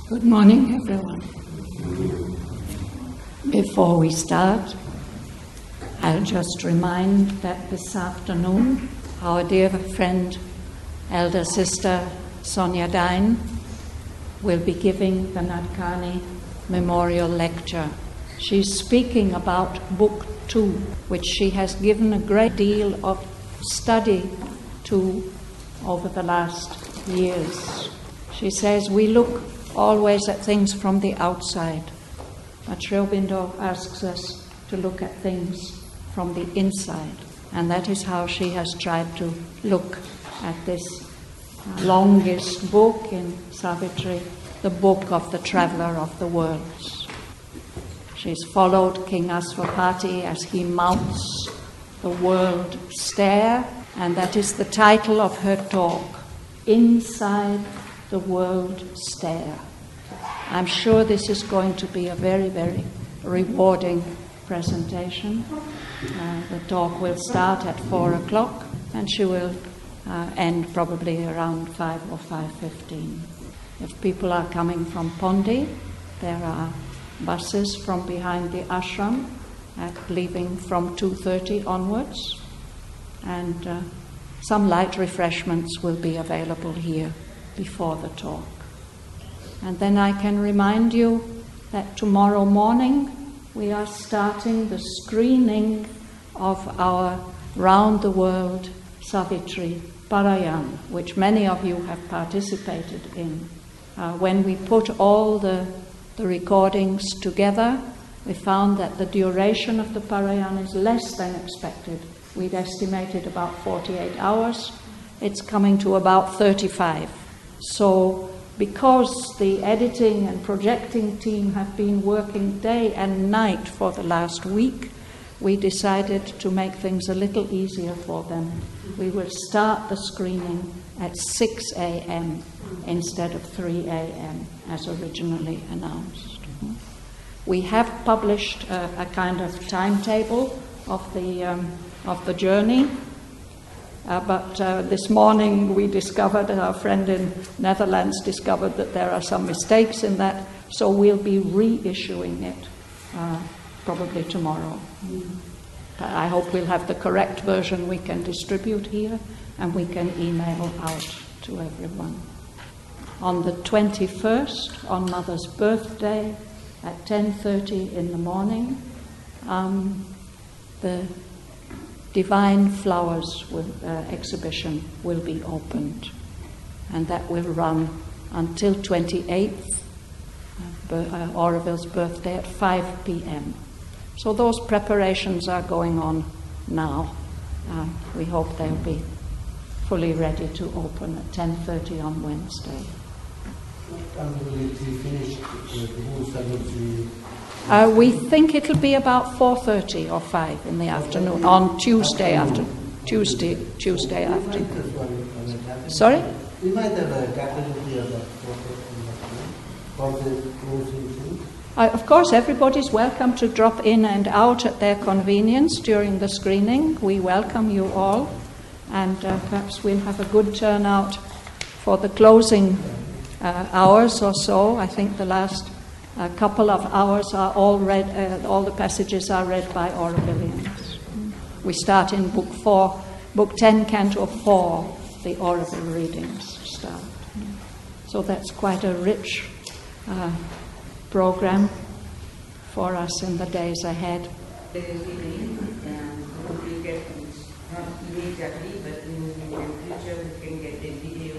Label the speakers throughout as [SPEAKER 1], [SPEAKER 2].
[SPEAKER 1] Good morning, everyone. Before we start, I'll just remind that this afternoon, our dear friend, elder sister Sonia Dine, will be giving the Nadkarni Memorial Lecture. She's speaking about Book 2, which she has given a great deal of study to over the last years. She says we look always at things from the outside, but Sri Aurobindo asks us to look at things from the inside, and that is how she has tried to look at this longest book in Savitri, the book of the traveller of the worlds. She's followed King Aswapati as he mounts the world stair, and that is the title of her talk, Inside the World Stair. I'm sure this is going to be a very, very rewarding presentation. The talk will start at 4 o'clock and she will end probably around 5 or 5:15. If people are coming from Pondi, there are buses from behind the ashram leaving from 2:30 onwards, and some light refreshments will be available here before the talk. And then I can remind you that tomorrow morning we are starting the screening of our Round the World Savitri Parayan, which many of you have participated in. When we put all the recordings together, we found that the duration of the Parayan is less than expected. We'd estimated about 48 hours. It's coming to about 35. So because the editing and projecting team have been working day and night for the last week, we decided to make things a little easier for them. We will start the screening at 6 a.m. instead of 3 a.m. as originally announced. We have published a kind of timetable of the journey. But this morning we discovered, our friend in Netherlands discovered that there are some mistakes in that, so we'll be reissuing it probably tomorrow. But I hope we'll have the correct version we can distribute here and we can email out to everyone. On the 21st, on Mother's birthday, at 10:30 in the morning, the Divine Flowers exhibition will be opened, and that will run until 28th, Auroville's birthday, at 5 p.m. So those preparations are going on now. We hope they'll be fully ready to open at 10:30 on Wednesday. We think it'll be about 4:30 or 5 in the afternoon on Tuesday afternoon. Sorry?
[SPEAKER 2] We might have a capacity about 4:30
[SPEAKER 1] Of course, everybody's welcome to drop in and out at their convenience during the screening. We welcome you all, and perhaps we'll have a good turnout for the closing hours or so. I think the last couple of hours are all read, all the passages are read by Aurovillians. We start in Book 4, Book 10, Canto 4, the Auroville readings start. So that's quite a rich program for us in the days ahead.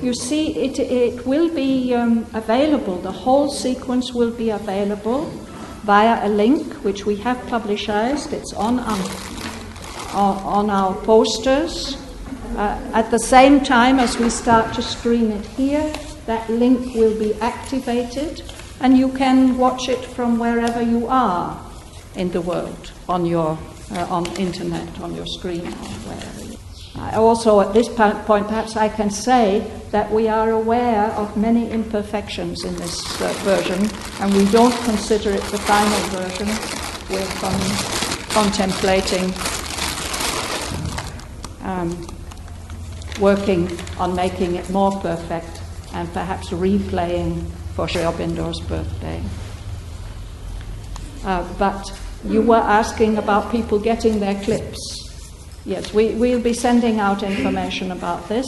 [SPEAKER 1] You see, it will be available, the whole sequence will be available via a link which we have publicized. It's on our posters. At the same time as we start to stream it here, that link will be activated and you can watch it from wherever you are in the world, on your on internet, on your screen, or wherever. Also, at this point, perhaps I can say that we are aware of many imperfections in this version, and we don't consider it the final version. We're contemplating working on making it more perfect and perhaps replaying for Sri Aurobindo's birthday. But you were asking about people getting their clips. Yes, we'll be sending out information about this.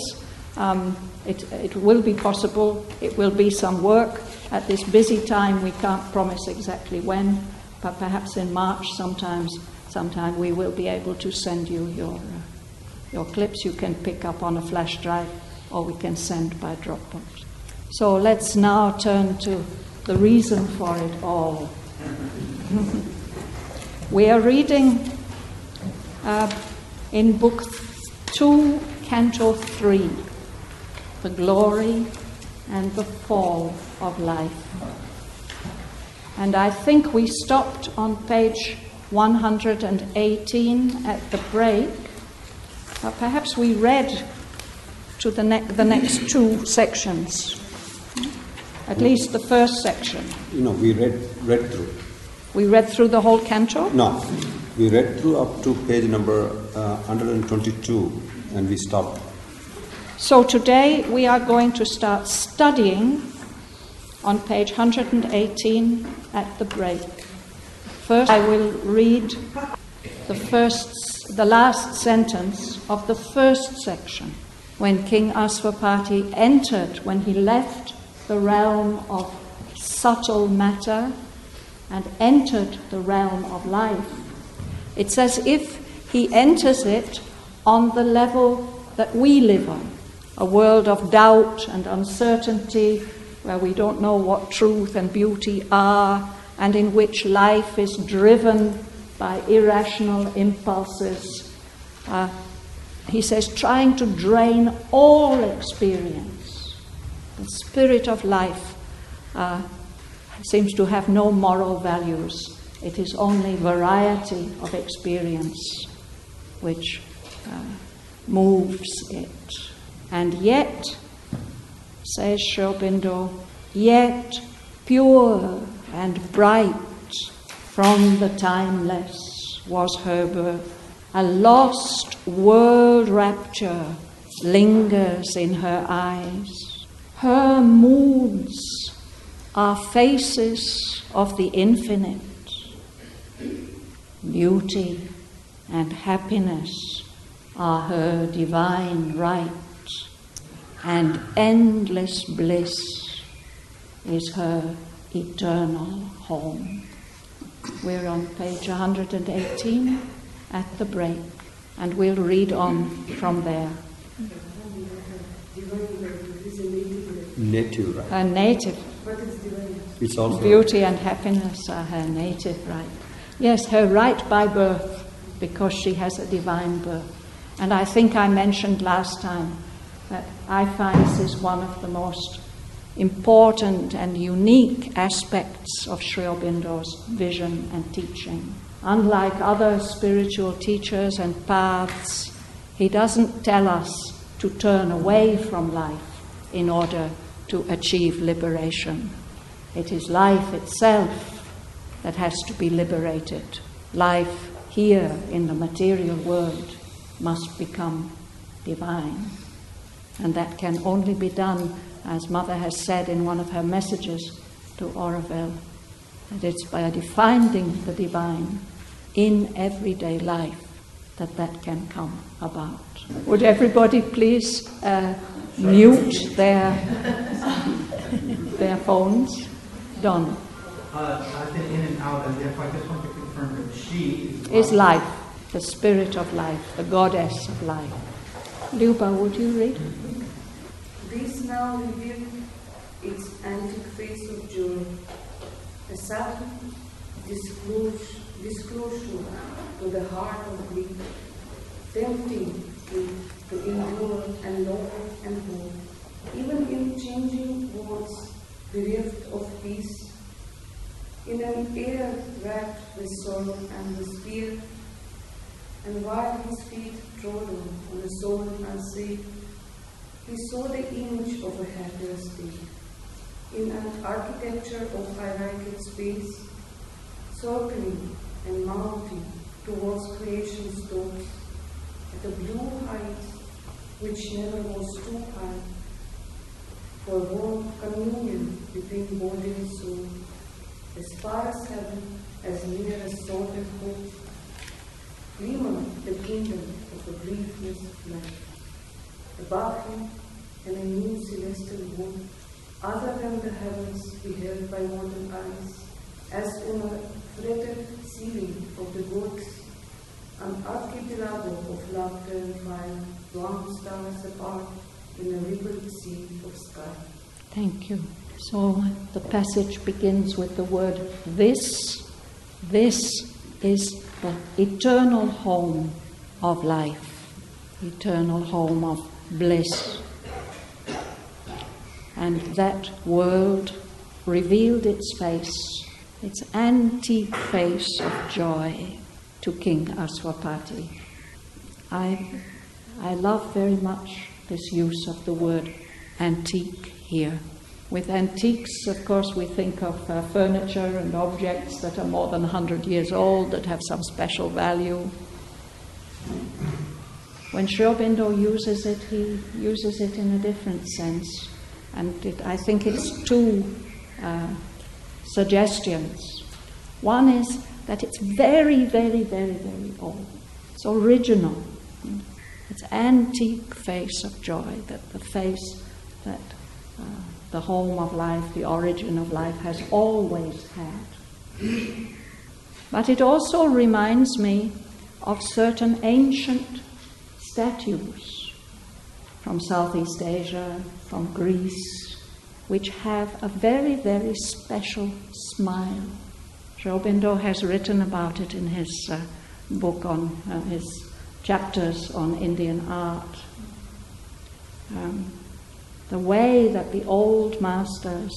[SPEAKER 1] It will be possible. It will be some work. At this busy time, we can't promise exactly when, but perhaps in March sometime we will be able to send you your clips. You can pick up on a flash drive, or we can send by Dropbox. So let's now turn to the reason for it all. We are reading in Book 2, Canto 3, The Glory and the Fall of Life. And I think we stopped on page 118 at the break. Perhaps we read to the next two sections, at least the first section.
[SPEAKER 3] We read through.
[SPEAKER 1] We read through the whole canto?
[SPEAKER 3] No, we read through up to page number 122 and we stopped.
[SPEAKER 1] So today we are going to start studying on page 118 at the break. First I will read the last sentence of the first section. When King Asvapati entered, when he left the realm of subtle matter and entered the realm of life, it's as if he enters it on the level that we live on, a world of doubt and uncertainty, where we don't know what truth and beauty are, and in which life is driven by irrational impulses. He says, trying to drain all experience. The spirit of life seems to have no moral values. It is only variety of experience which moves it. And yet, says Sri Aurobindo, yet pure and bright from the timeless was her birth. A lost world rapture lingers in her eyes. Her moods are faces of the infinite. Beauty and happiness are her divine right, and endless bliss is her eternal home. We're on page 118 at the break, and we'll read on from there.
[SPEAKER 3] Native right.
[SPEAKER 1] Her native.
[SPEAKER 3] It's also
[SPEAKER 1] Beauty and happiness are her native right. Yes, her right by birth, because she has a divine birth. And I think I mentioned last time that I find this is one of the most important and unique aspects of Sri Aurobindo's vision and teaching. Unlike other spiritual teachers and paths, he doesn't tell us to turn away from life in order to achieve liberation. It is life itself that has to be liberated. Life here in the material world must become divine. And that can only be done, as Mother has said in one of her messages to Auroville, that it's by finding the divine in everyday life that can come about. Would everybody please mute their phones? Don.
[SPEAKER 4] I've been in and out, and therefore I just want to confirm that she
[SPEAKER 1] is life, the spirit of life, the goddess of life. Luba, would you read?
[SPEAKER 5] This now revealed its antique face of joy, a sudden disclosure to the heart of grief, tempting it to endure and love and hope, even in changing words bereft of peace, in an air wrapped with sorrow and despair, and while his feet trod on a soul unsafe, he saw the image of a happier state, in an architecture of hieratic space, circling and mounting towards creation's doors, at a blue height which never was too high. for warm communion between body and soul, as far as heaven, as near as thought and hope. Glimmered the kingdom of a griefless life. Above him, and a new celestial world, other than the heavens beheld by modern eyes, as on a fretted ceiling of the gods, an archipelago of laughter and fire, one stars apart in a rippled sea of sky.
[SPEAKER 1] Thank you. So the passage begins with the word this. This is the eternal home of life, eternal home of bliss. And that world revealed its face, its antique face of joy to King Aswapati. I love very much this use of the word antique here. With antiques, of course, we think of furniture and objects that are more than 100 years old, that have some special value. When Sri Aurobindo uses it, he uses it in a different sense. And I think it's two suggestions. One is that it's very, very, very, very old. It's original. It's antique face of joy, that the face that the home of life, the origin of life has always had. But it also reminds me of certain ancient statues from Southeast Asia, from Greece, which have a very, very special smile. Sri Aurobindo has written about it in his book on his chapters on Indian art. The way that the old masters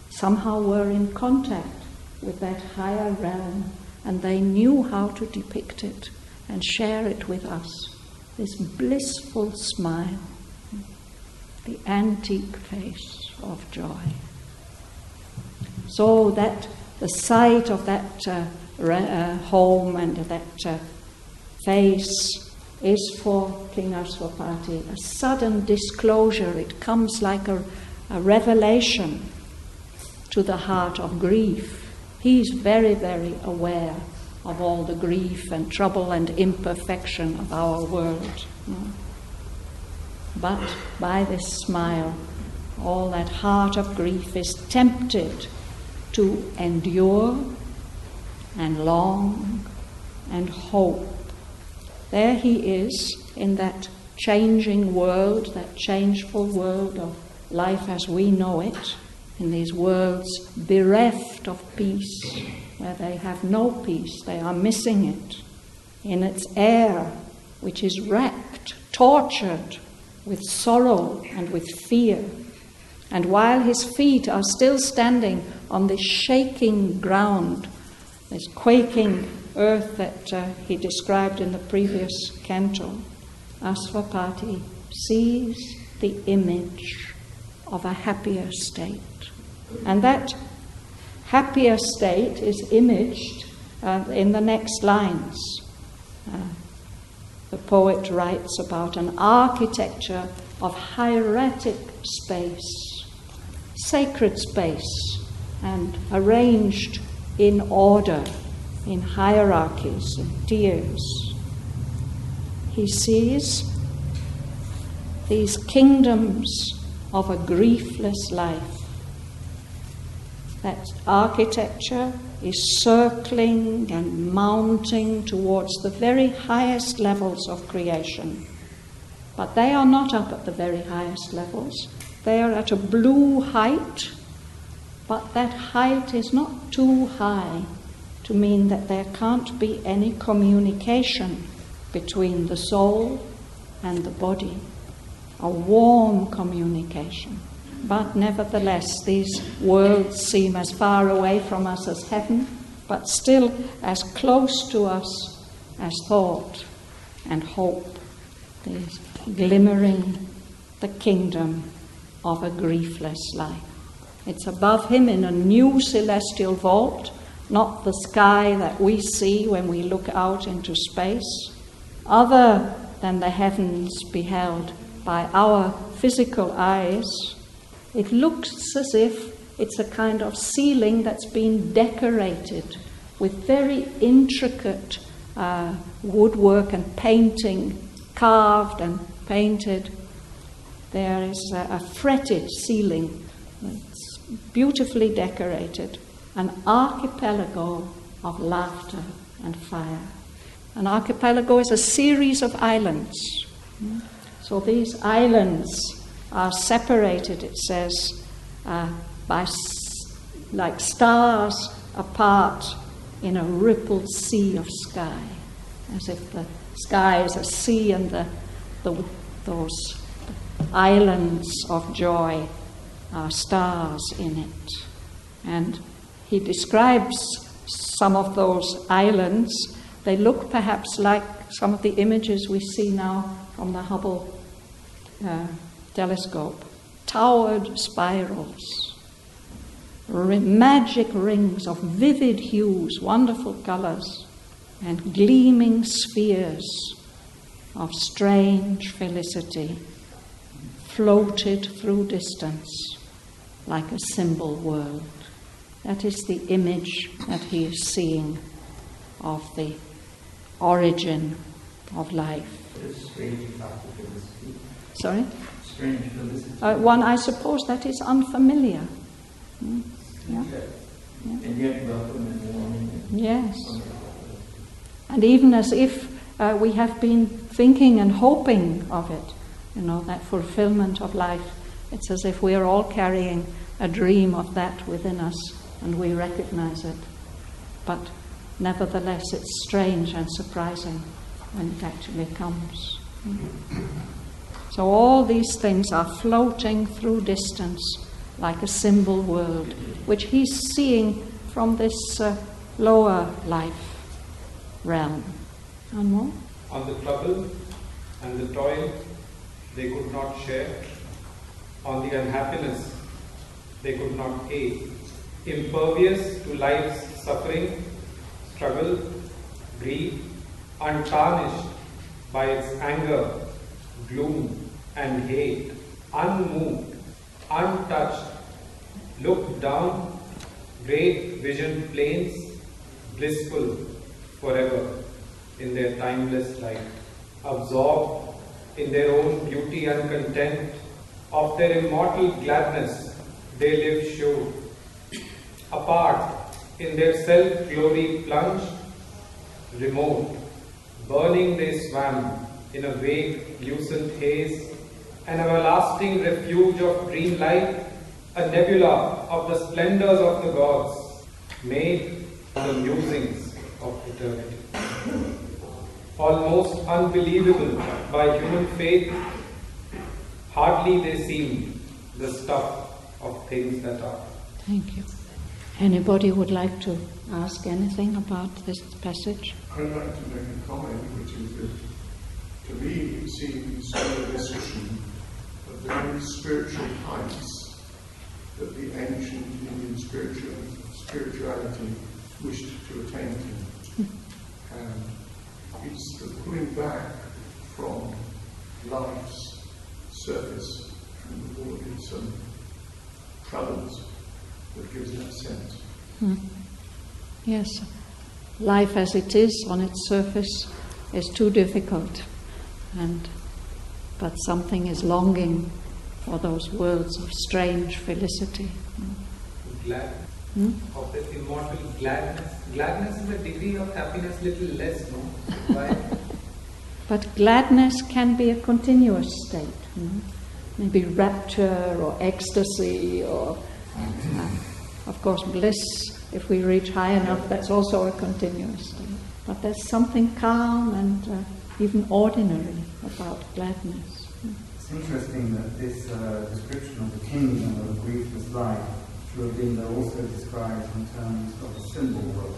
[SPEAKER 1] somehow were in contact with that higher realm, and they knew how to depict it and share it with us. This blissful smile, the antique face of joy. So that the sight of that home and that face is for King Aswapati a sudden disclosure. It comes like a revelation to the heart of grief. He's very, very aware of all the grief and trouble and imperfection of our world. But by this smile, all that heart of grief is tempted to endure and long and hope. There he is in that changing world, that changeful world of life as we know it, in these worlds bereft of peace, where they have no peace, they are missing it, in its air, which is racked, tortured with sorrow and with fear. And while his feet are still standing on this shaking ground, this quaking earth that he described in the previous canto, Aswapati sees the image of a happier state. And that happier state is imaged in the next lines. The poet writes about an architecture of hieratic space, sacred space, and arranged in order, in hierarchies and tiers. He sees these kingdoms of a griefless life. That architecture is circling and mounting towards the very highest levels of creation. But they are not up at the very highest levels. They are at a blue height, but that height is not too high to mean that there can't be any communication between the soul and the body, a warm communication. But nevertheless, these worlds seem as far away from us as heaven, but still as close to us as thought and hope. These glimmering the kingdom of a griefless life. It's above him in a new celestial vault, not the sky that we see when we look out into space, other than the heavens beheld by our physical eyes. It looks as if it's a kind of ceiling that's been decorated with very intricate woodwork and painting, carved and painted. There is a fretted ceiling. It's beautifully decorated. An archipelago of laughter and fire. An archipelago is a series of islands. So these islands are separated, it says, by like stars apart in a rippled sea of sky, as if the sky is a sea and those islands of joy are stars in it. And he describes some of those islands. They look perhaps like some of the images we see now from the Hubble telescope. Towered spirals, magic rings of vivid hues, wonderful colors, and gleaming spheres of strange felicity floated through distance like a symbol world. That is the image that he is seeing of the origin of life. Sorry?
[SPEAKER 4] Strange felicity.
[SPEAKER 1] One, I suppose, that is unfamiliar. Yeah.
[SPEAKER 4] And yet welcome and warming.
[SPEAKER 1] Yes. And even as if we have been thinking and hoping of it, that fulfillment of life, it's as if we are all carrying a dream of that within us and we recognize it. But nevertheless, it's strange and surprising when it actually comes. So all these things are floating through distance like a symbol world, which he's seeing from this lower life realm. And more?
[SPEAKER 6] On the trouble and the toil they could not share, on the unhappiness they could not aid, impervious to life's suffering, struggle, grief, untarnished by its anger, gloom and hate, unmoved, untouched, looked down, great vision plains, blissful forever in their timeless light, absorbed in their own beauty and content, of their immortal gladness they live sure, apart in their self-glory plunged, remote, burning they swam in a vague, lucent haze, an everlasting refuge of green light, a nebula of the splendors of the gods, made of the musings of eternity. Almost unbelievable by human faith, hardly they seem the stuff of things that are.
[SPEAKER 1] Thank you. Anybody would like to ask anything about this passage?
[SPEAKER 7] I'd like to make a comment, which is that to me it seems a description of the very spiritual heights that the ancient Indian spirituality wished to attain to. And it's the pulling back from life's surface and all of its troubles that gives that sense.
[SPEAKER 1] Yes. Life as it is on its surface is too difficult, but something is longing for those worlds of strange felicity.
[SPEAKER 6] Glad of the immortal gladness. Gladness is a degree of happiness little less, no? Why?
[SPEAKER 1] But gladness can be a continuous state. Maybe rapture or ecstasy or, of course, bliss. If we reach high enough, that's also a continuous state. But there's something calm and even ordinary about gladness.
[SPEAKER 8] It's interesting that this description of the kingdom of a griefless life, Aurobindo also describes in terms of a symbol world.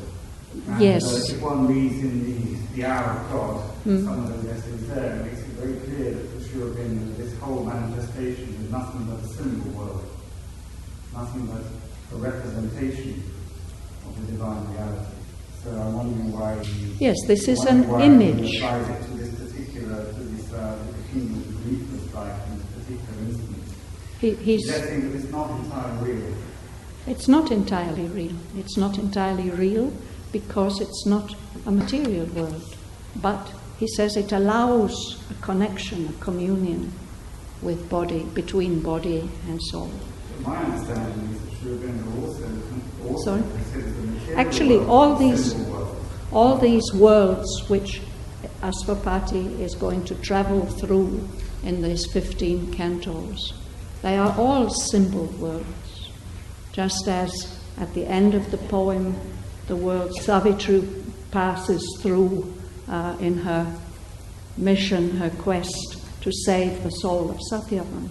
[SPEAKER 8] And,
[SPEAKER 1] yes.
[SPEAKER 8] If one reads in the Hour of God, some of those essays there, it makes it very clear that for Aurobindo, this whole manifestation is nothing but a symbol world, nothing but a representation of the divine reality. So I'm wondering why
[SPEAKER 1] yes, this is an image.
[SPEAKER 8] He applies it to this particular, the kingdom of griefless life in this particular instance.
[SPEAKER 1] He's
[SPEAKER 8] suggesting that it's not entirely real.
[SPEAKER 1] It's not entirely real. It's not entirely real because it's not a material world. But he says it allows a connection, a communion with body, between body and soul.
[SPEAKER 8] But my understanding is that Sri Aurobindo also considers the material
[SPEAKER 1] Actually,
[SPEAKER 8] world a symbol world.
[SPEAKER 1] all these worlds which Asvapati is going to travel through in these 15 cantos, they are all symbol worlds. Just as at the end of the poem, the world Savitri passes through in her mission, her quest to save the soul of Shraddhavan.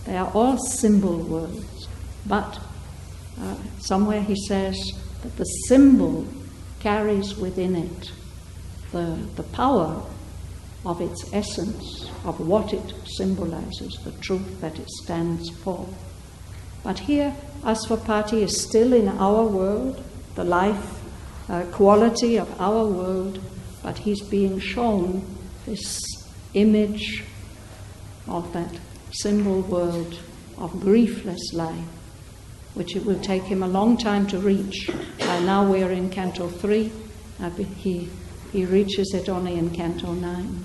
[SPEAKER 1] They are all symbol worlds. But somewhere he says that the symbol carries within it the power of its essence, of what it symbolizes, the truth that it stands for. But here, Asvapati is still in our world, the life quality of our world, but he's being shown this image of that symbol world of griefless life, which it will take him a long time to reach. Now we're in Canto 3. He reaches it only in Canto 9.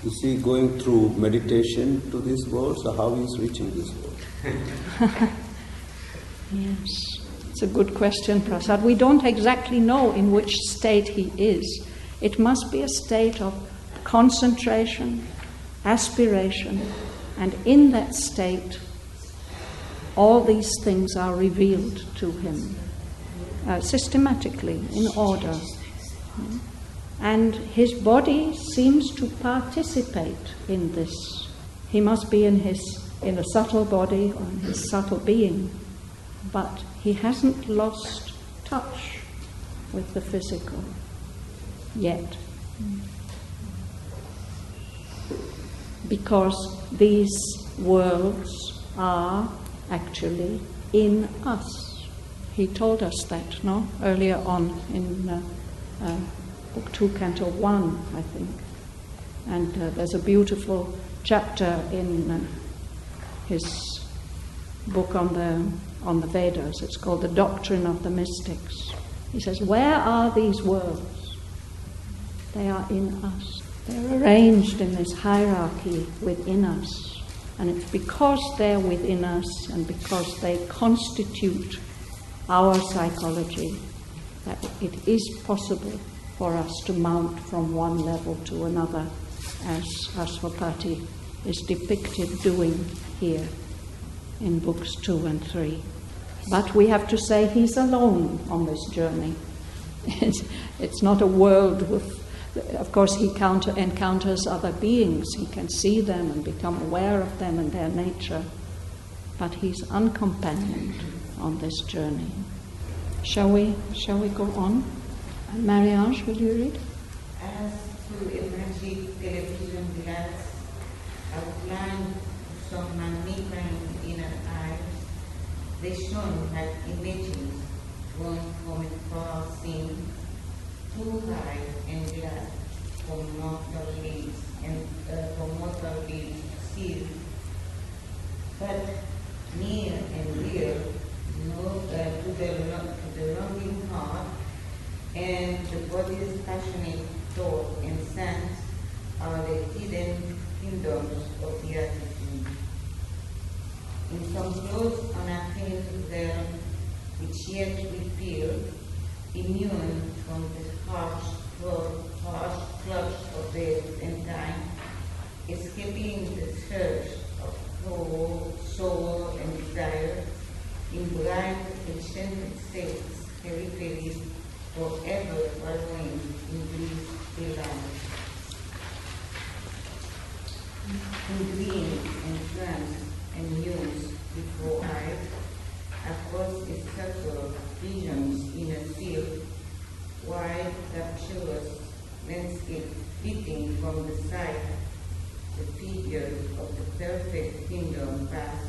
[SPEAKER 3] Is he going through meditation to this world, or how he is reaching this world?
[SPEAKER 1] Yes, it's a good question, Prasad. We don't exactly know in which state he is. It must be a state of concentration, aspiration, and in that state, all these things are revealed to him systematically, in order. And his body seems to participate in this. He must be in a subtle body, or in his subtle being, but he hasn't lost touch with the physical yet. Because these worlds are actually in us. He told us that, no? Earlier on in Book 2, Canto 1, I think. And there's a beautiful chapter in his book on the Vedas. It's called The Doctrine of the Mystics. He says, where are these worlds? They are in us. They're arranged in this hierarchy within us. And it's because they're within us and because they constitute our psychology that it is possible for us to mount from one level to another, as Asvapati is depicted doing here in books 2 and 3. But we have to say he's alone on this journey. It's not a world with, of course he encounters other beings, he can see them and become aware of them and their nature, but he's uncompanioned on this journey. Shall we go on? Marie-Ange, will you read?
[SPEAKER 9] As through a magic television glass, outlined some magnifying inner eyes, they shone like images drawn from a far scene, too high and glass for mortal gaze and see, but near and dear, to the longing heart, and the body's passionate thought and sense are the hidden kingdoms of the attitude. In some close unattained realm, which yet we feel immune from the harsh clutch of death and time, escaping the surge of soul and desire, in bright eccentric states, peripheries, forever following in these delight. In dreams and trance and news before eyes, across a circle of visions in a field, wide, rapturous landscape fitting from the sight, the figures of the perfect kingdom pass,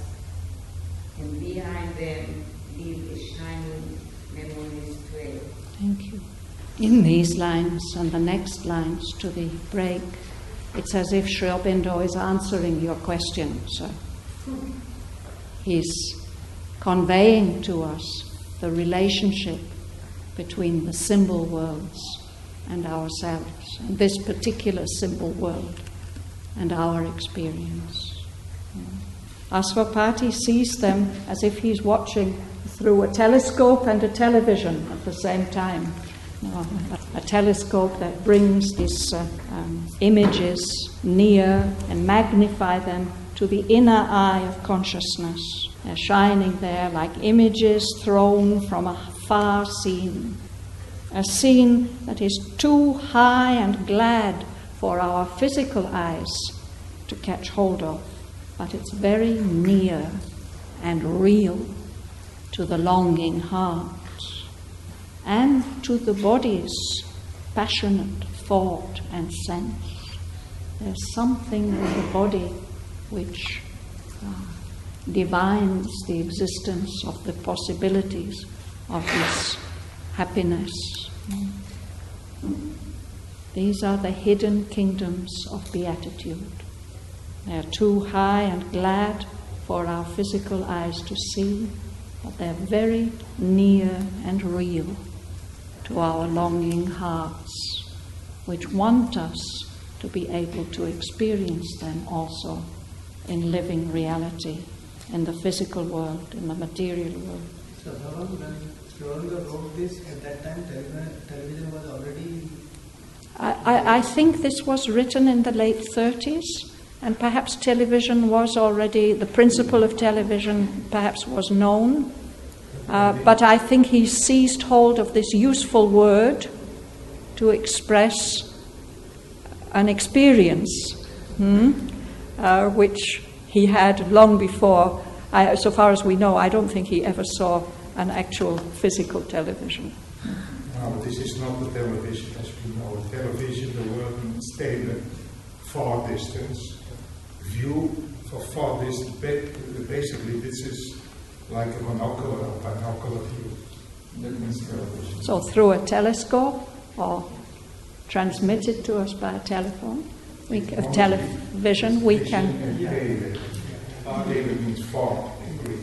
[SPEAKER 9] and behind them leave a shining memories trail.
[SPEAKER 1] Thank you. In these lines and the next lines to the break, it's as if Sri Aurobindo is answering your question. So He's conveying to us the relationship between the symbol worlds and ourselves, and this particular symbol world and our experience. Aswapati sees them as if he's watching through a telescope and a television at the same time. A telescope that brings these images near and magnify them to the inner eye of consciousness. They're shining there like images thrown from a far scene. A scene that is too high and glad for our physical eyes to catch hold of, but it's very near and real to the longing heart and to the body's passionate thought and sense. There's something in the body which divines the existence of the possibilities of this happiness. These are the hidden kingdoms of beatitude. They are too high and glad for our physical eyes to see, but they're very near and real to our longing hearts, which want us to be able to experience them also in living reality, in the physical world, in the material world.
[SPEAKER 2] So, Bhavan, when Shraddhavan wrote this, at that time television was already...
[SPEAKER 1] I think this was written in the late 30s, and perhaps television was already, the principle of television perhaps was known, but I think he seized hold of this useful word to express an experience, which he had long before. So far as we know, I don't think he ever saw an actual physical television.
[SPEAKER 10] No, but this is not the television as we know. Television, the word stated far distance. View for far distance. Basically, this is like a binocular view. That means television.
[SPEAKER 1] So through a telescope or transmitted to us by a telephone, television, we can...
[SPEAKER 10] David means far in Greek.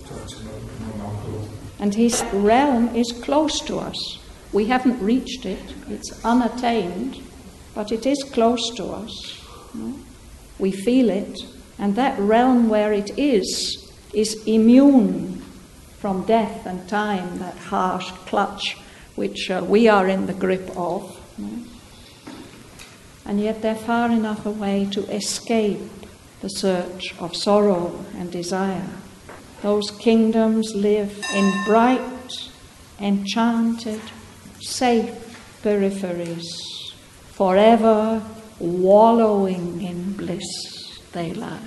[SPEAKER 10] So it's a binocular.
[SPEAKER 1] And his realm is close to us. We haven't reached it. It's unattained, but it is close to us. We feel it, and that realm where it is immune from death and time, that harsh clutch which we are in the grip of. And yet they're far enough away to escape the search of sorrow and desire. Those kingdoms live in bright, enchanted, safe peripheries, forever wallowing in bliss they lie.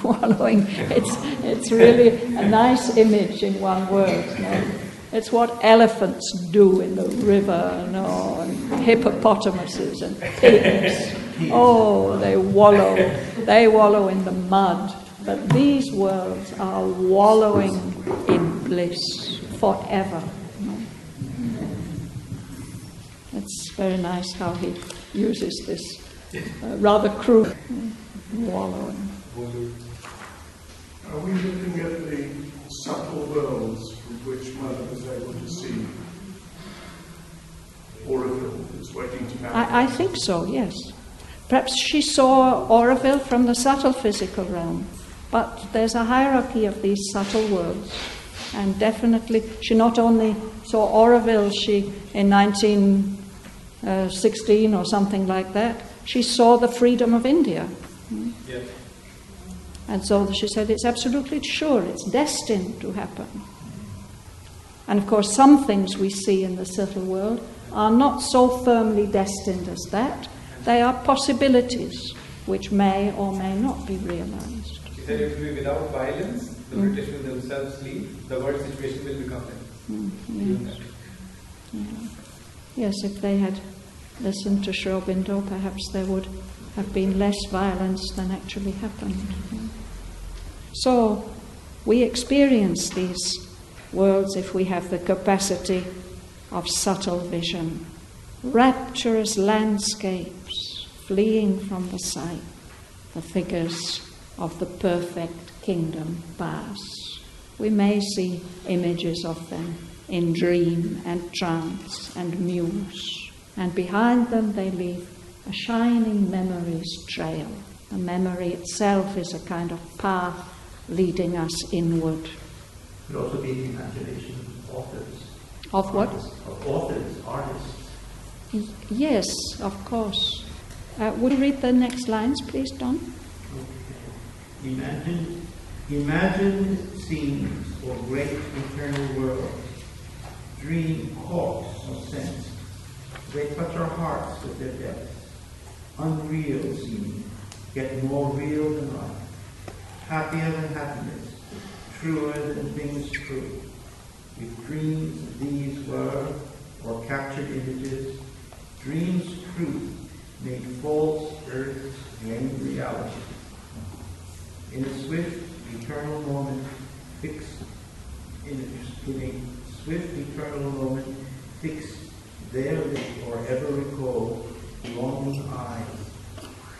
[SPEAKER 1] Wallowing, it's really a nice image in one word. It's what elephants do in the river, and hippopotamuses and pigs. Oh, they wallow in the mud. But these worlds are wallowing in bliss forever. It's very nice how he uses this rather crude wallowing.
[SPEAKER 7] Are we looking at the subtle worlds from which Mother was able to see Auroville that's waiting to happen?
[SPEAKER 1] I think so, yes. Perhaps she saw Auroville from the subtle physical realm, but there's a hierarchy of these subtle worlds. And definitely, she not only saw Auroville, in 1916 or something like that, she saw the freedom of India.
[SPEAKER 6] Yes.
[SPEAKER 1] And so she said, it's absolutely sure, it's destined to happen. And of course, some things we see in the subtle world are not so firmly destined as that. They are possibilities which may or may not be realized.
[SPEAKER 6] She said it will be without violence, the British will themselves leave, the world situation will become better.
[SPEAKER 1] Yes, if they had listened to Aurobindo, perhaps there would have been less violence than actually happened. So, we experience these worlds if we have the capacity of subtle vision. Rapturous landscapes fleeing from the sight, the figures of the perfect kingdom pass. We may see images of them in dream and trance and muse, and behind them they leave a shining memories trail. The memory itself is a kind of path leading us inward.
[SPEAKER 4] Could also be the imagination of authors.
[SPEAKER 1] Of what?
[SPEAKER 4] Of authors, artists.
[SPEAKER 1] Yes, of course. Would you read the next lines, please, Don?
[SPEAKER 4] Okay. Imagine scenes or great eternal worlds. Dream courts of sense. They touch our hearts with their depths. Unreal seeming, yet more real than life. Happier than happiness, truer than things true. If dreams these were, or captured images, dreams' truth made false earth's vain reality. In a swift, eternal moment, fixed there live or ever recall longing eyes,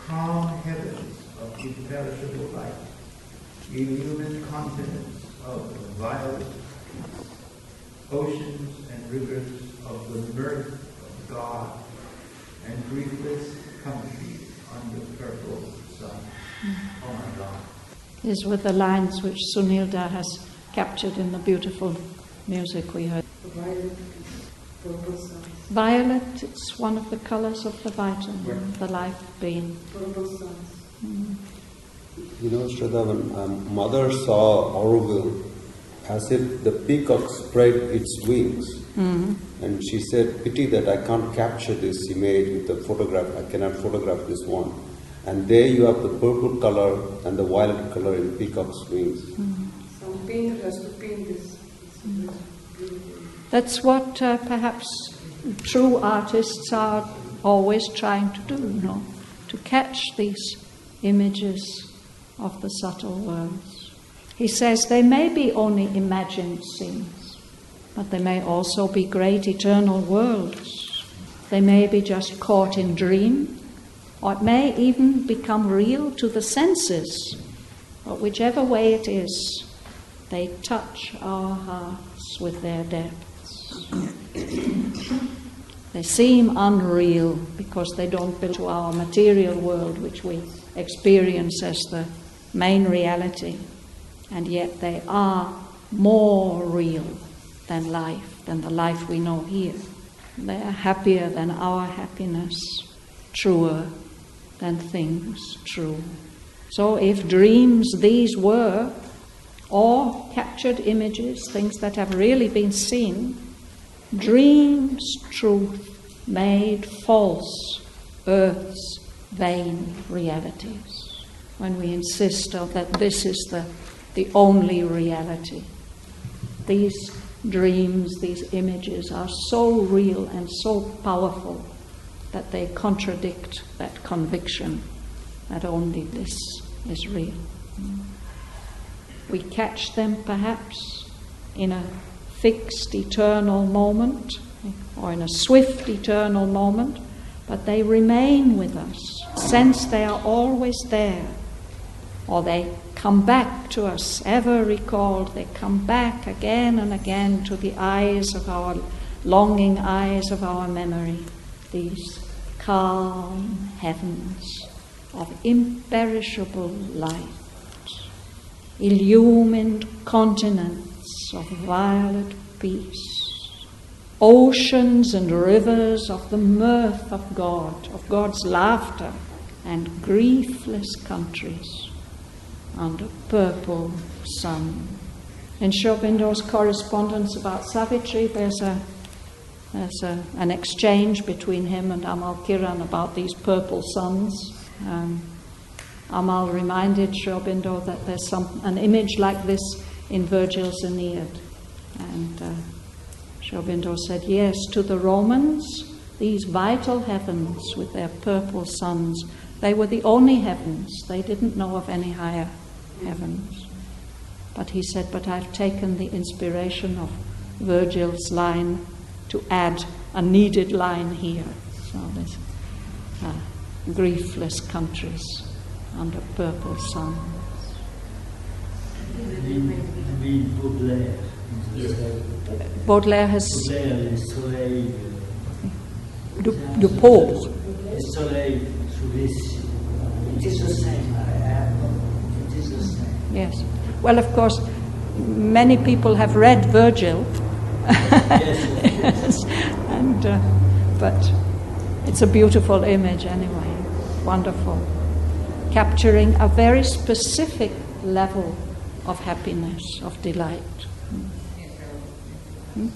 [SPEAKER 4] calm heavens of imperishable light, illumined continents of violet peace, oceans and rivers of the mirth of God, and griefless countries under purple sun. Oh my God.
[SPEAKER 1] These were the lines which Sunilda has captured in the beautiful music we heard.
[SPEAKER 5] Violet, purple suns.
[SPEAKER 1] Violet, it's one of the colours of the vitamin, the life being.
[SPEAKER 5] Purple suns.
[SPEAKER 3] You know, Shraddhavan, Mother saw Auroville as if the peacock spread its wings. And she said, pity that I can't capture this image with the photograph, I cannot photograph this one. And there you have the purple color and the violet color in peacock's wings.
[SPEAKER 5] Some painter has to paint this.
[SPEAKER 1] That's what perhaps true artists are always trying to do, to catch these images of the subtle worlds. He says they may be only imagined scenes, but they may also be great eternal worlds. They may be just caught in dream, or it may even become real to the senses. But whichever way it is, they touch our hearts with their depths. They seem unreal because they don't belong to our material world, which we experience as the main reality. And yet they are more real than life, than the life we know here. They are happier than our happiness, truer than things true. So if dreams these were, or captured images, things that have really been seen, dreams truth made false earth's vain realities. When we insist that this is the only reality, these dreams, these images are so real and so powerful that they contradict that conviction that only this is real. We catch them perhaps in a fixed eternal moment or in a swift eternal moment, but they remain with us. Sense they are always there, or they come back to us, ever recalled. They come back again and again to the eyes of our longing eyes of our memory, these calm heavens of imperishable light, illumined continents of violet peace, oceans and rivers of the mirth of God, of God's laughter, and griefless countries under purple sun. In Sri Aurobindo's correspondence about Savitri, there's an exchange between him and Amal Kiran about these purple suns. Amal reminded Sri Aurobindo that there's an image like this in Virgil's Aeneid. And Sri Aurobindo said, yes, to the Romans, these vital heavens with their purple suns, they were the only heavens. They didn't know of any higher heavens. But he said, but I've taken the inspiration of Virgil's line to add a needed line here. So there's griefless countries under purple sun.
[SPEAKER 11] Read Baudelaire.
[SPEAKER 1] Baudelaire has
[SPEAKER 11] Baudelaire, le soleil.
[SPEAKER 1] du pauvre.
[SPEAKER 11] Le soleil sous les cieux. It is the same. It is the same.
[SPEAKER 1] Yes. Well, of course, many people have read Virgil. Yes. And but it's a beautiful image anyway. Wonderful. Capturing a very specific level of happiness, of delight.
[SPEAKER 9] What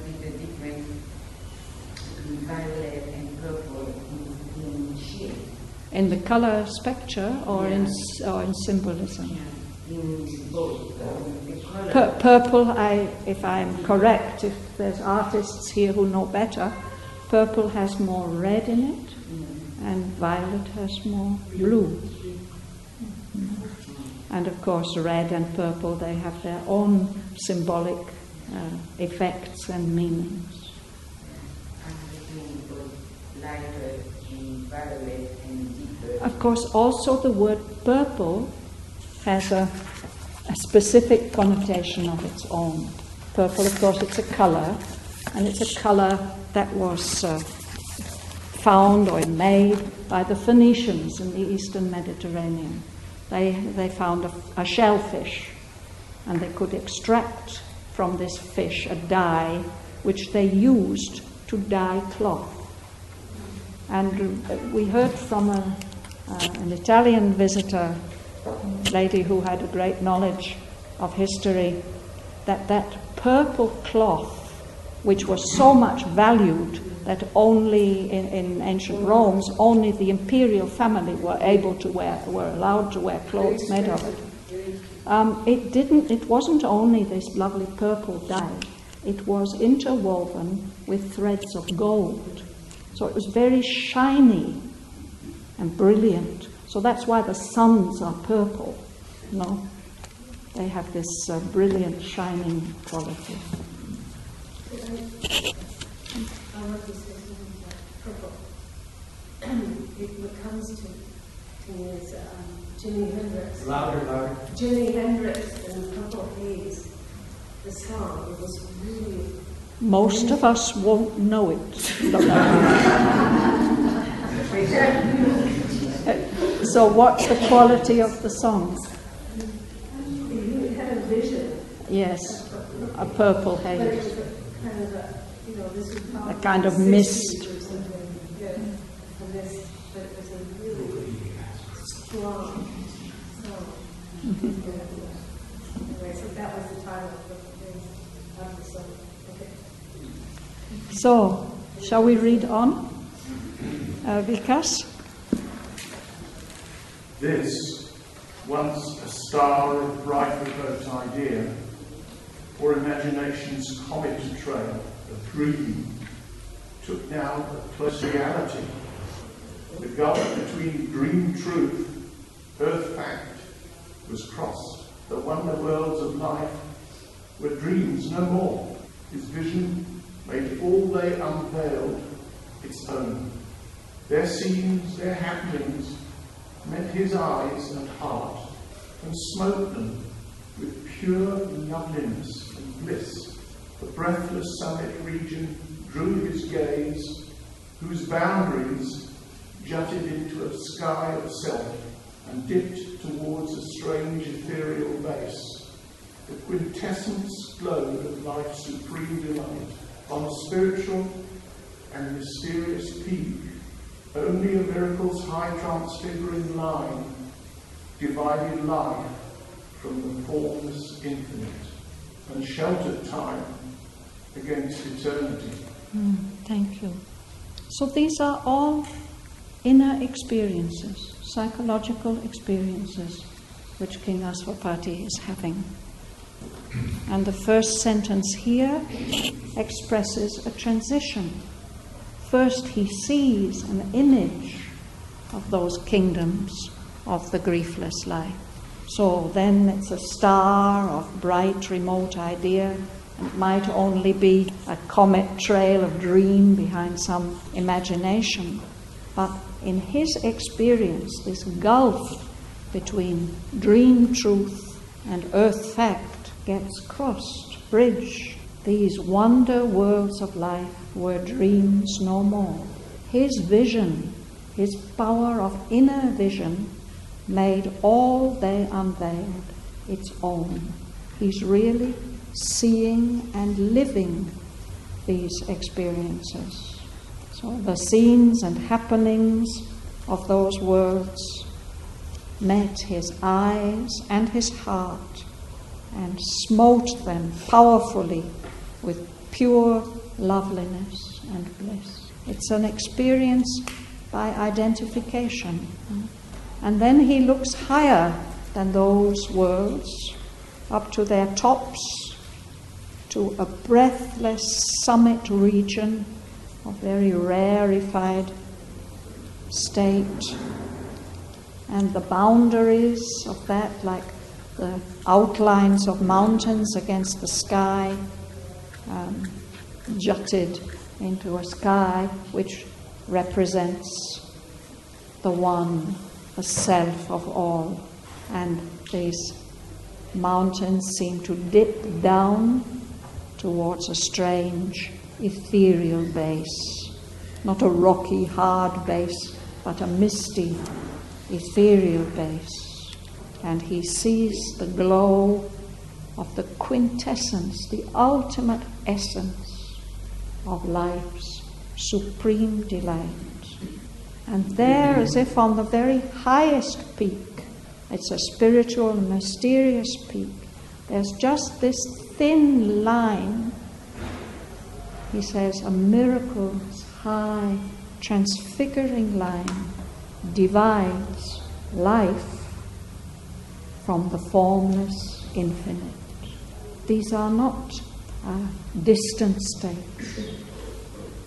[SPEAKER 9] is the difference between violet and purple in shade?
[SPEAKER 1] In the color spectre or in symbolism?
[SPEAKER 9] In both. The color.
[SPEAKER 1] Purple, if I'm correct, if there's artists here who know better, purple has more red in it, and violet has more blue. And of course, red and purple, they have their own symbolic effects and meanings.
[SPEAKER 9] Lighter and violet and deeper.
[SPEAKER 1] Of course, also the word purple has a specific connotation of its own. Purple, of course, it's a color, and it's a color that was found or made by the Phoenicians in the Eastern Mediterranean. They found a shellfish, and they could extract from this fish a dye which they used to dye cloth. And we heard from an Italian visitor, lady who had a great knowledge of history, that purple cloth, which was so much valued that only in ancient Rome, only the imperial family were allowed to wear clothes made of it. It wasn't only this lovely purple dye, it was interwoven with threads of gold. So it was very shiny and brilliant. So that's why the suns are purple, you know. They have this brilliant, shining quality.
[SPEAKER 12] I want to say something about purple. What comes to me is Jimi Hendrix.
[SPEAKER 2] Louder.
[SPEAKER 12] Jimi Hendrix and Purple Haze. The song, it was really...
[SPEAKER 1] Most of us won't know it. So what's the quality of the song?
[SPEAKER 12] You had a vision.
[SPEAKER 1] Yes, a purple haze.
[SPEAKER 12] But it was kind of this was
[SPEAKER 1] A kind of mist.
[SPEAKER 12] or something. Yeah, a mist, but it was a really strong song. Anyway, so that was the title of the song. Okay.
[SPEAKER 1] So, shall we read on? Vikas?
[SPEAKER 7] This, once a star of bright remote idea, or imagination's comet trail, a dream, took now a close reality. The gulf between dream truth, earth fact, was crossed. The wonder worlds of life were dreams no more. His vision made all they unveiled its own. Their scenes, their happenings, met his eyes and heart, and smote them with pure loveliness and bliss. The breathless summit region drew his gaze, whose boundaries jutted into a sky of self and dipped towards a strange ethereal base. The quintessence glowed of life's supreme delight on a spiritual and mysterious peak. Only a miracle's high transfiguring line divided life from the formless infinite and sheltered time against eternity.
[SPEAKER 1] Thank you. So these are all inner experiences, psychological experiences, which King Aswapati is having. And the first sentence here expresses a transition. First he sees an image of those kingdoms of the griefless life. So then it's a star of bright, remote idea. It might only be a comet trail of dream behind some imagination. But in his experience, this gulf between dream truth and earth fact gets crossed, bridged. These wonder worlds of life were dreams no more. His vision, his power of inner vision, made all they unveiled its own. He's really seeing and living these experiences. So the scenes and happenings of those worlds met his eyes and his heart and smote them powerfully with pure loveliness and bliss. It's an experience by identification. And then he looks higher than those worlds, up to their tops, to a breathless summit region of very rarefied state. And the boundaries of that, like the outlines of mountains against the sky, jutted into a sky which represents the one, the self of all. And these mountains seem to dip down towards a strange ethereal base, not a rocky, hard base, but a misty, ethereal base. And he sees the glow of the quintessence, the ultimate essence of life's supreme delight. And there, as if on the very highest peak, it's a spiritual and mysterious peak, there's just this thin line, he says, a miracle's high, transfiguring line divides life from the formless infinite. These are not distant states.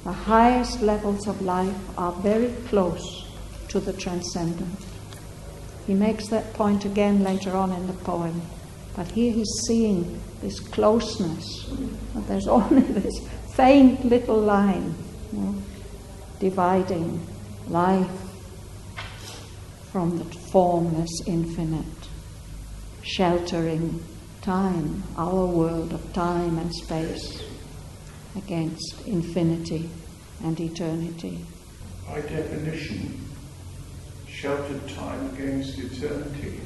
[SPEAKER 1] The highest levels of life are very close to the transcendent. He makes that point again later on in the poem. But here he's seeing this closeness. And there's only this faint little line, dividing life from the formless infinite, sheltering time, our world of time and space, against infinity and eternity.
[SPEAKER 7] By definition, sheltered time against eternity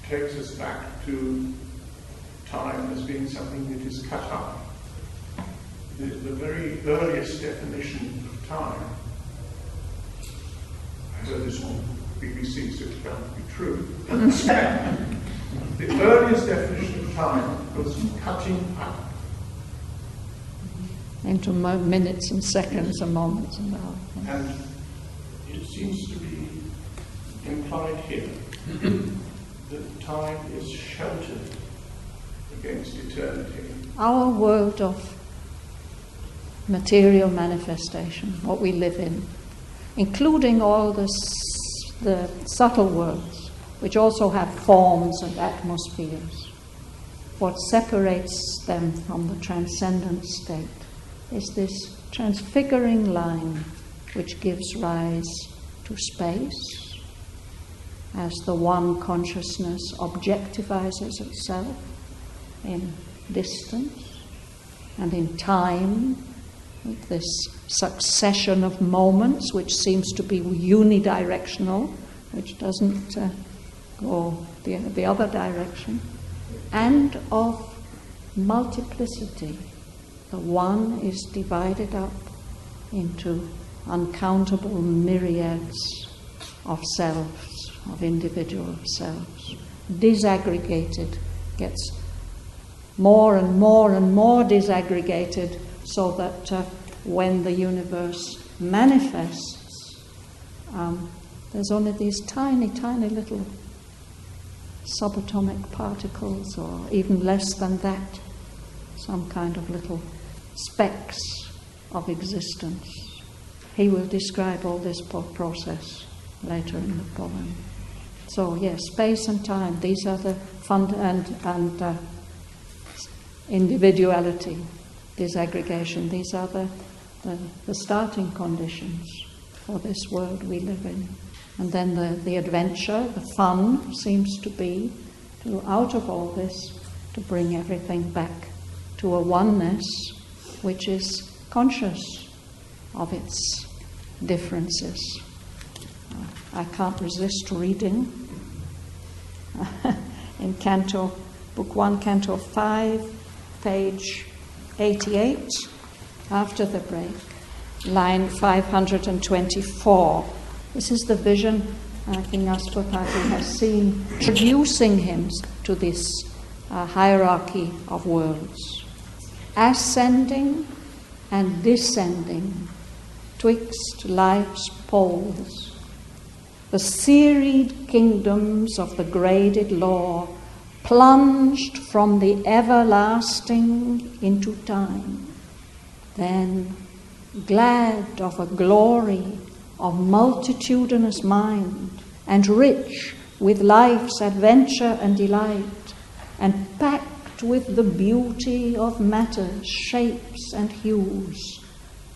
[SPEAKER 7] takes us back to time as being something that is cut up. The very earliest definition of time, I heard this on BBC, so it's bound to be true. The earliest definition of time was cutting up.
[SPEAKER 1] Into minutes and seconds and moments and hours.
[SPEAKER 7] And it seems to be implied here that time is sheltered against eternity.
[SPEAKER 1] Our world of material manifestation, what we live in, including all the subtle worlds, which also have forms and atmospheres. What separates them from the transcendent state is this transfiguring line which gives rise to space as the one consciousness objectivizes itself in distance, and in time, with this succession of moments which seems to be unidirectional, which doesn't go the other direction, and of multiplicity. The one is divided up into uncountable myriads of selves, of individual selves. Disaggregated, gets more and more and more disaggregated, so that when the universe manifests, there's only these tiny, tiny little subatomic particles, or even less than that, some kind of little specks of existence. He will describe all this process later in the poem. So yes, space and time, these are the and individuality, disaggregation, these are the starting conditions for this world we live in. And then the adventure, the fun, seems to be out of all this, to bring everything back to a oneness which is conscious of its differences. I can't resist reading in Canto, Book 1, Canto 5, page 88, after the break, line 524. This is the vision King Ashwapati has seen, introducing him to this hierarchy of worlds, ascending and descending twixt life's poles. The serried kingdoms of the graded law plunged from the everlasting into time, then glad of a glory of multitudinous mind, and rich with life's adventure and delight, and packed with the beauty of matter's shapes and hues,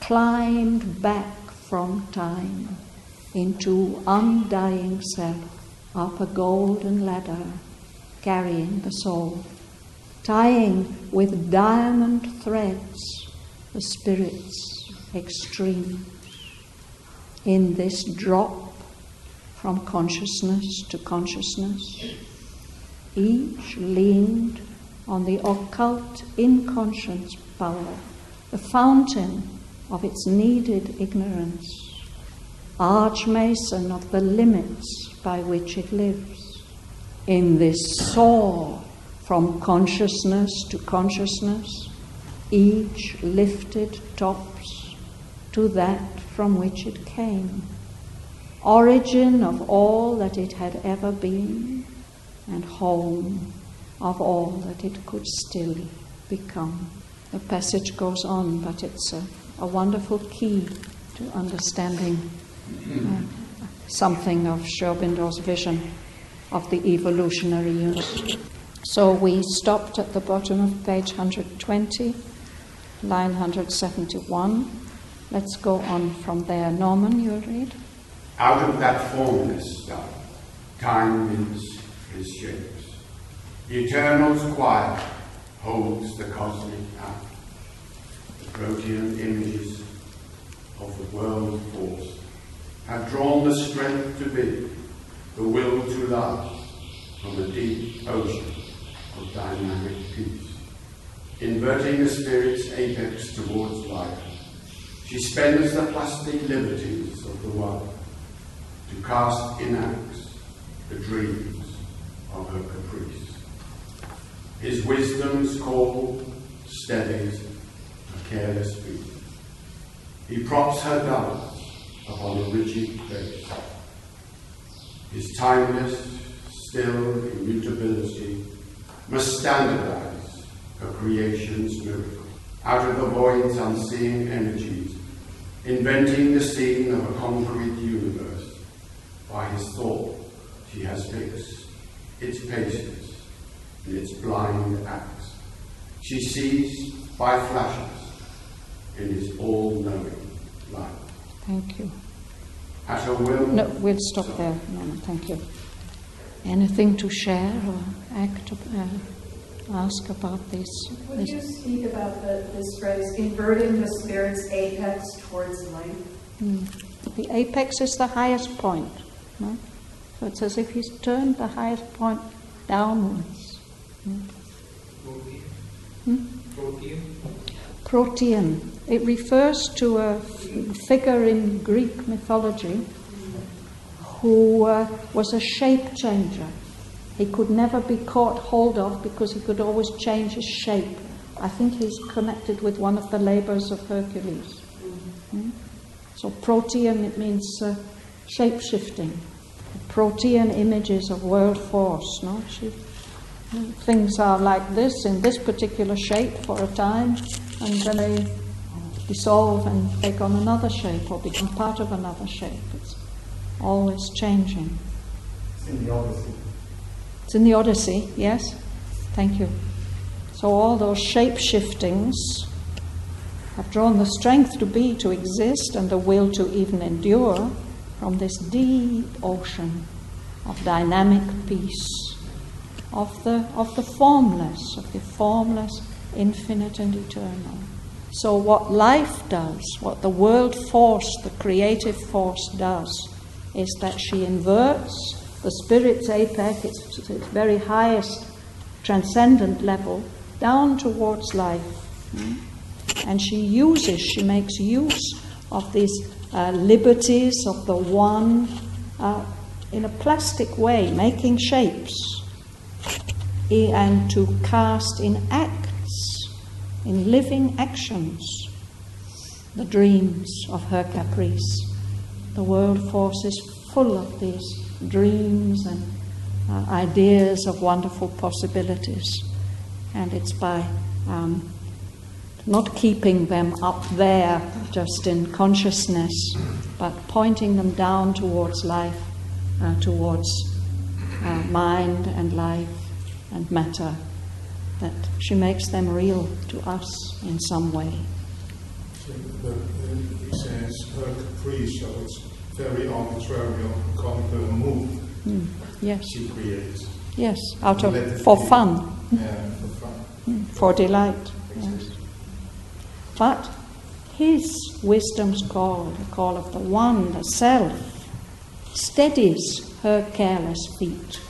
[SPEAKER 1] climbed back from time into undying self, up a golden ladder, carrying the soul, tying with diamond threads the spirit's extreme. In this drop from consciousness to consciousness, each leaned on the occult inconscience power, the fountain of its needed ignorance, archmason of the limits by which it lives. In this soar from consciousness to consciousness, each lifted tops to that from which it came, origin of all that it had ever been, and home of all that it could still become. The passage goes on, but it's a wonderful key to understanding something of Sri Aurobindo's vision of the evolutionary universe. So we stopped at the bottom of page 120, line 171. Let's go on from there. Norman, you'll read.
[SPEAKER 13] Out of that formless stuff, time mints his shapes. The eternal's quiet holds the cosmic act. The protean images of the world force have drawn the strength to be, the will to love, from a deep ocean of dynamic peace. Inverting the spirit's apex towards life, she spends the plastic liberties of the world to cast in acts the dreams of her caprice. His wisdom's call steadies a careless feet. He props her dance upon a rigid base. His timeless, still immutability must standardize her creation's miracle. Out of the void's unseeing energies, inventing the scene of a concrete universe, by his thought she has fixed its paces and its blind acts. She sees by flashes in his all-knowing light.
[SPEAKER 1] Thank you.
[SPEAKER 13] At her will...
[SPEAKER 1] No, we'll stop there. No, thank you. Anything to share or ask about this?
[SPEAKER 12] Would you speak about this phrase, inverting the spirit's apex towards light?
[SPEAKER 1] The apex is the highest point. No? So it's as if he's turned the highest point downwards. Protean. It refers to a figure in Greek mythology who was a shape changer. He could never be caught hold of because he could always change his shape. I think he's connected with one of the labors of Hercules. So protean, it means shape-shifting. Protean images of world force. No? Things are like this, in this particular shape for a time, and then they dissolve and take on another shape or become part of another shape. It's always changing.
[SPEAKER 8] It's in the Odyssey.
[SPEAKER 1] It's in the Odyssey, yes. Thank you. So all those shape-shiftings have drawn the strength to be, to exist, and the will to even endure from this deep ocean of dynamic peace, of the formless, infinite and eternal. So what life does, what the world force, the creative force does, is that she inverts the spirit's apex, its very highest transcendent level, down towards life. And she makes use of these liberties of the one in a plastic way, making shapes, and to cast in acts, in living actions, the dreams of her caprice. The world force is full of these dreams and ideas of wonderful possibilities. And it's by not keeping them up there just in consciousness, but pointing them down towards life, towards mind and life and matter, that she makes them real to us in some way.
[SPEAKER 10] But he says her caprice, so it's very arbitrary on her move.
[SPEAKER 1] Yes.
[SPEAKER 10] She creates.
[SPEAKER 1] Yes, for fun.
[SPEAKER 10] Yeah, for fun.
[SPEAKER 1] For delight. Yes. But his wisdom's call, the call of the one, the self, steadies her careless feet.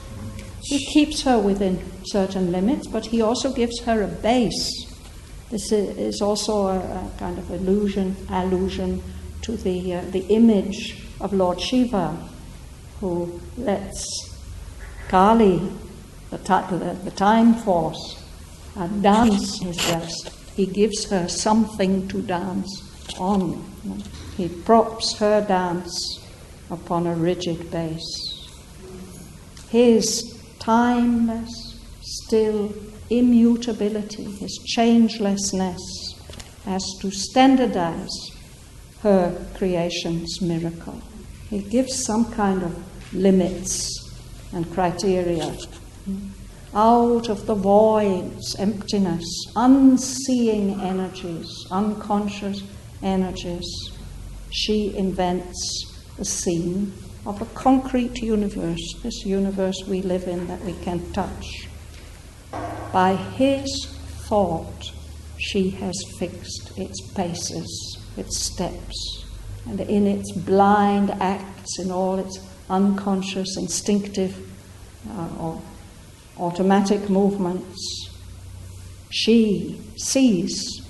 [SPEAKER 1] He keeps her within certain limits, but he also gives her a base. This is also a kind of allusion to the image of Lord Shiva, who lets Kali, the time force, dance his rest. He gives her something to dance on. He props her dance upon a rigid base. His timeless, still immutability, his changelessness, as to standardize her creation's miracle. He gives some kind of limits and criteria. Out of the voids, emptiness, unseeing energies, unconscious energies, she invents the scene of a concrete universe, this universe we live in that we can touch. By his thought, she has fixed its paces, its steps, and in its blind acts, in all its unconscious, instinctive, or automatic movements, she sees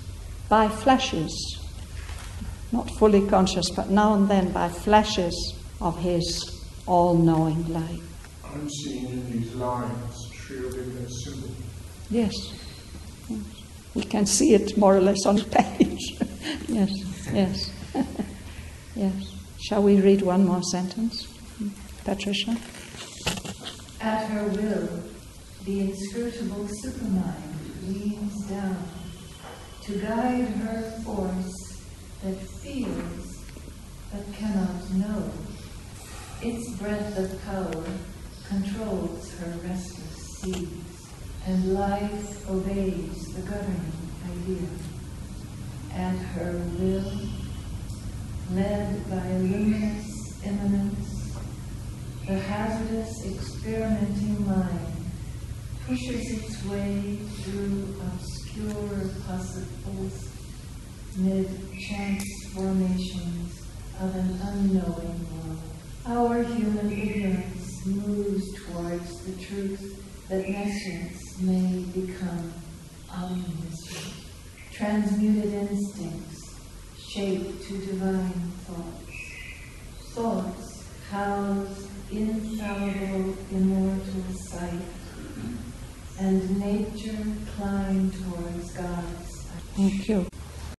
[SPEAKER 1] by flashes, not fully conscious, but now and then by flashes of his all-knowing light.
[SPEAKER 7] I'm seeing in these lines Sri Aurobindo's symbol.
[SPEAKER 1] Yes. Yes. We can see it more or less on the page. Yes, yes. Yes. Shall we read one more sentence? Patricia?
[SPEAKER 12] At her will, the inscrutable supermind leans down to guide her force that feels but cannot know. Its breath of power controls her restless seas, and life obeys the governing idea. At her will, led by luminous immanence, the hazardous experimenting mind pushes its way through obscure possibles mid chance formations of an unknowing world. Our human ignorance moves towards the truth that nescience may become omniscient. Transmuted instincts shape to divine thoughts. Thoughts house infallible immortal sight, and nature climb towards God's.
[SPEAKER 1] Thank you.